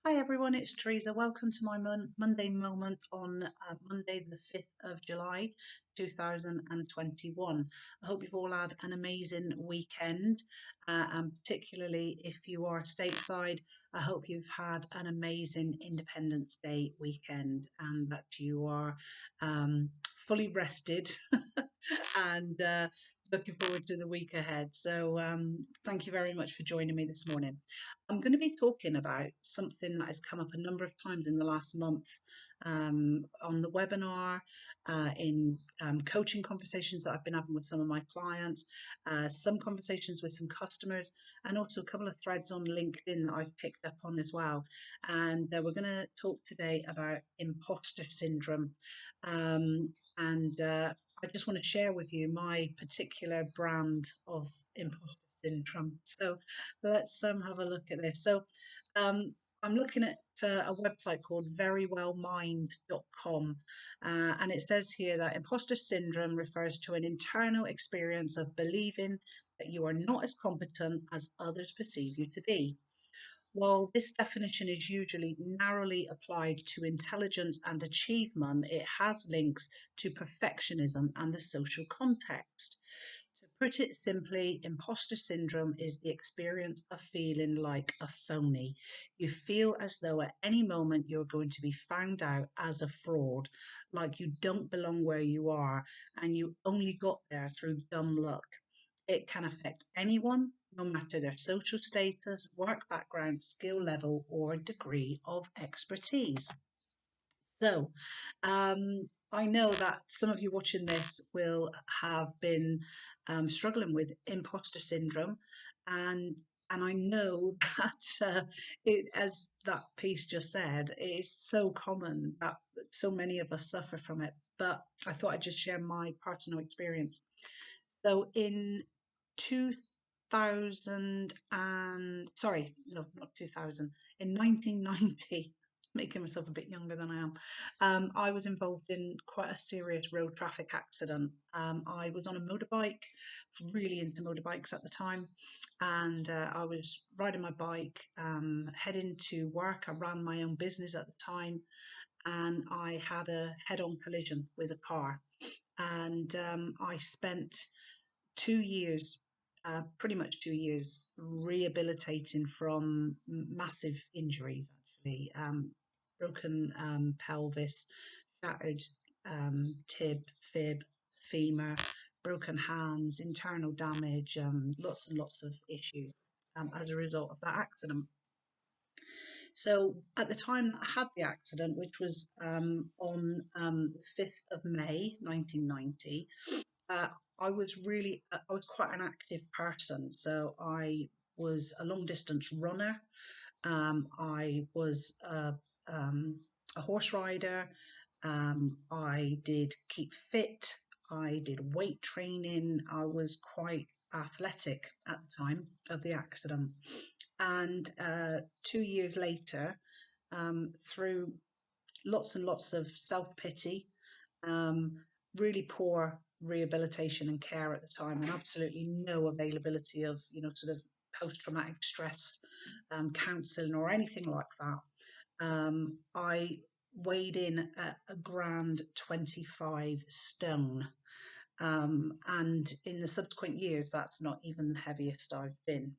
Hi everyone, it's Teresa. Welcome to my Monday moment on Monday, the 5th of July 2021. I hope you've all had an amazing weekend, and particularly if you are stateside, I hope you've had an amazing Independence Day weekend and that you are fully rested and looking forward to the week ahead. So, thank you very much for joining me this morning. I'm going to be talking about something that has come up a number of times in the last month on the webinar, in coaching conversations that I've been having with some of my clients, some conversations with some customers, and also a couple of threads on LinkedIn that I've picked up on as well. And we're going to talk today about imposter syndrome. And I just want to share with you my particular brand of imposter syndrome. So let's have a look at this. So I'm looking at a website called verywellmind.com, and it says here that imposter syndrome refers to an internal experience of believing that you are not as competent as others perceive you to be. While this definition is usually narrowly applied to intelligence and achievement, it has links to perfectionism and the social context. To put it simply, imposter syndrome is the experience of feeling like a phony. You feel as though at any moment you're going to be found out as a fraud, like you don't belong where you are and you only got there through dumb luck. It can affect anyone, no matter their social status, work background, skill level, or degree of expertise. So, I know that some of you watching this will have been struggling with imposter syndrome, and I know that as that piece just said, it is so common that so many of us suffer from it. But I thought I'd just share my personal experience. So in 2000 and sorry, no, not 2000, in 1990, making myself a bit younger than I am, I was involved in quite a serious road traffic accident. I was on a motorbike, really into motorbikes at the time, and I was riding my bike, heading to work. I ran my own business at the time, and I had a head-on collision with a car. And I spent 2 years, pretty much 2 years, rehabilitating from massive injuries, actually. Broken pelvis, shattered tib, fib, femur, broken hands, internal damage, lots and lots of issues as a result of that accident. So at the time that I had the accident, which was on the 5th of May 1990, uh, I was quite an active person. So I was a long distance runner. I was a horse rider. I did keep fit. I did weight training. I was quite athletic at the time of the accident. And 2 years later, through lots and lots of self pity, um, really poor rehabilitation and care at the time, and absolutely no availability of, sort of post traumatic stress counselling or anything like that. I weighed in at a grand 25 stone. And in the subsequent years, that's not even the heaviest I've been.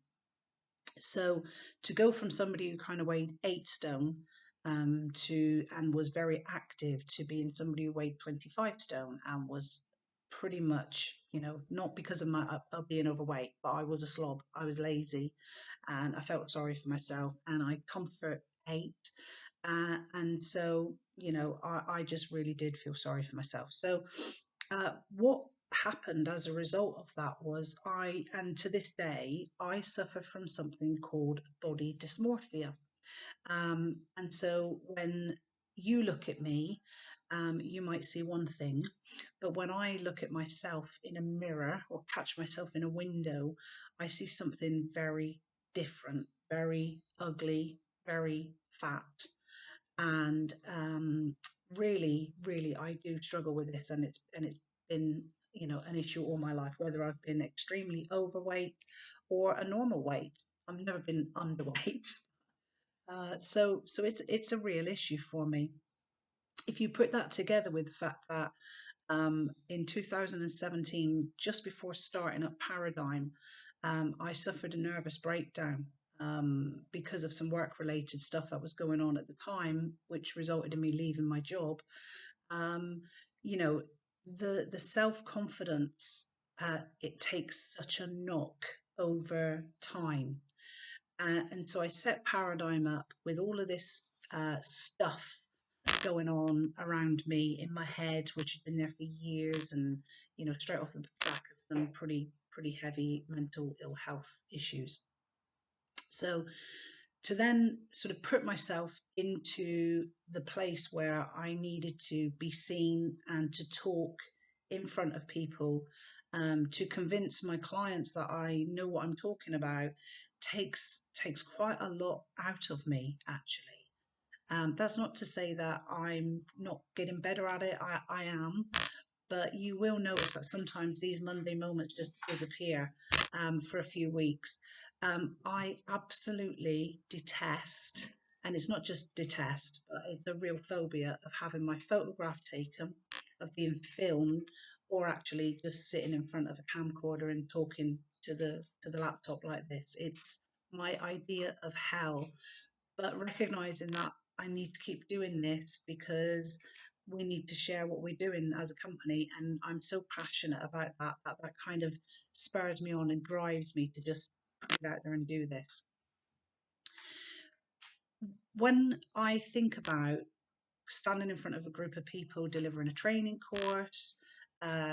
So to go from somebody who kind of weighed 8 stone to and was very active to being somebody who weighed 25 stone and was pretty much, not because of my of being overweight, but I was a slob. I was lazy, and I felt sorry for myself, and I comfort ate, and so I just really did feel sorry for myself. So what happened as a result of that was and to this day, I suffer from something called body dysmorphia. And so when you look at me, you might see one thing, but when I look at myself in a mirror or catch myself in a window, I see something very different, very ugly, very fat. And really, really, I do struggle with this, and it's been an issue all my life, whether I've been extremely overweight or a normal weight. I've never been underweight. So it's a real issue for me. If you put that together with the fact that in 2017, just before starting up Paradigm, I suffered a nervous breakdown because of some work related stuff that was going on at the time, which resulted in me leaving my job. Um, you know, the self confidence, it takes such a knock over time. And so I set Paradigm up with all of this stuff going on around me in my head, which had been there for years, and straight off the back of some pretty heavy mental ill health issues. So to then sort of put myself into the place where I needed to be seen and to talk in front of people, to convince my clients that I know what I'm talking about, takes quite a lot out of me actually. That's not to say that I'm not getting better at it. I am, but you will notice that sometimes these Monday moments just disappear for a few weeks. I absolutely detest, and it's not just detest, but it's a real phobia of having my photograph taken, of being filmed, or actually just sitting in front of a camcorder and talking to the laptop like this. It's my idea of hell, but recognizing that I need to keep doing this because we need to share what we're doing as a company. And I'm so passionate about that kind of spurs me on and drives me to just get out there and do this. When I think about standing in front of a group of people, delivering a training course,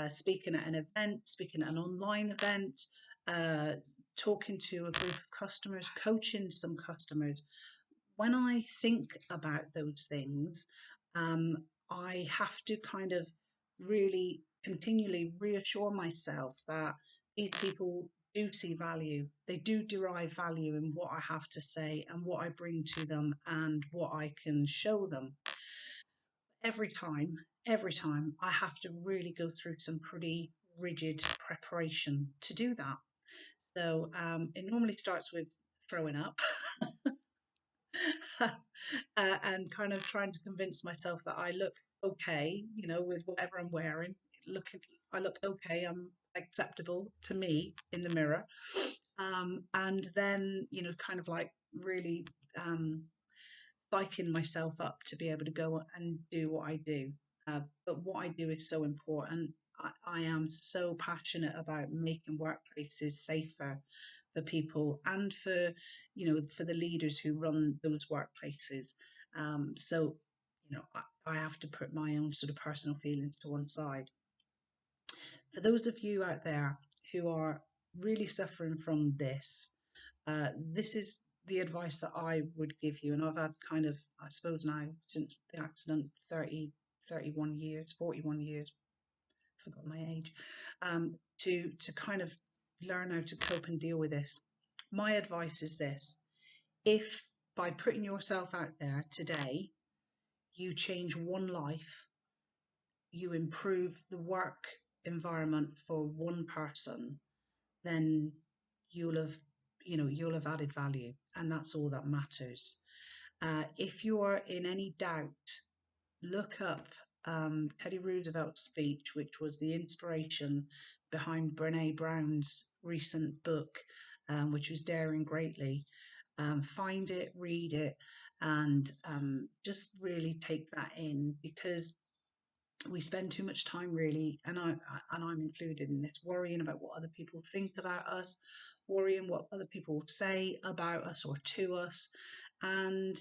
speaking at an event, speaking at an online event, uh, talking to a group of customers, coaching some customers, when I think about those things, I have to kind of really continually reassure myself that these people do see value. They do derive value in what I have to say and what I bring to them and what I can show them. Every time, I have to really go through some pretty rigid preparation to do that. So it normally starts with throwing up. And kind of trying to convince myself that I look okay, with whatever I'm wearing. Look, I look okay. I'm acceptable to me in the mirror. And then, kind of like really psyching myself up to be able to go and do what I do. But what I do is so important. I am so passionate about making workplaces safer for people and for the leaders who run those workplaces. So, I have to put my own sort of personal feelings to one side. For those of you out there who are really suffering from this, this is the advice that I would give you. And I've had kind of, I suppose now, since the accident, 30, 31 years, 41 years, forgot my age, to kind of learn how to cope and deal with this. My advice is this: if by putting yourself out there today, you change one life, you improve the work environment for one person, then you'll have, you'll have added value, and that's all that matters. If you're in any doubt, look up Teddy Roosevelt's speech, which was the inspiration behind Brene Brown's recent book, which was Daring Greatly. Find it, read it, and just really take that in, because we spend too much time really, and I'm included in this, worrying about what other people think about us, worrying what other people will say about us or to us, and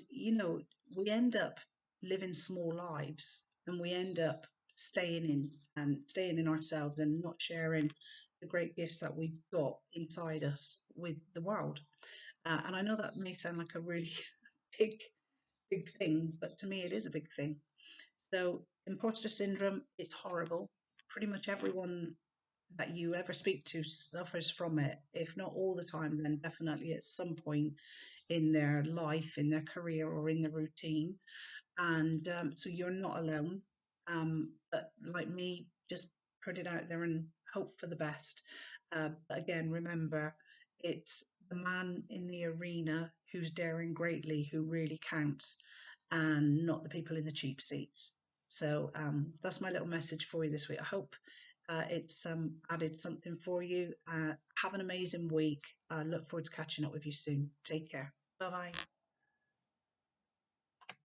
we end up living small lives, and we end up staying in ourselves and not sharing the great gifts that we've got inside us with the world. And I know that may sound like a really big big thing, but to me it is a big thing. So, imposter syndrome, it's horrible. Pretty much everyone that you ever speak to suffers from it. If not all the time, then definitely at some point in their life, in their career, or in the routine. And so you're not alone. But like me, just put it out there and hope for the best. But again, remember, it's the man in the arena who's daring greatly who really counts, and not the people in the cheap seats. So that's my little message for you this week. I hope it's added something for you. Have an amazing week. I look forward to catching up with you soon. Take care. Bye bye.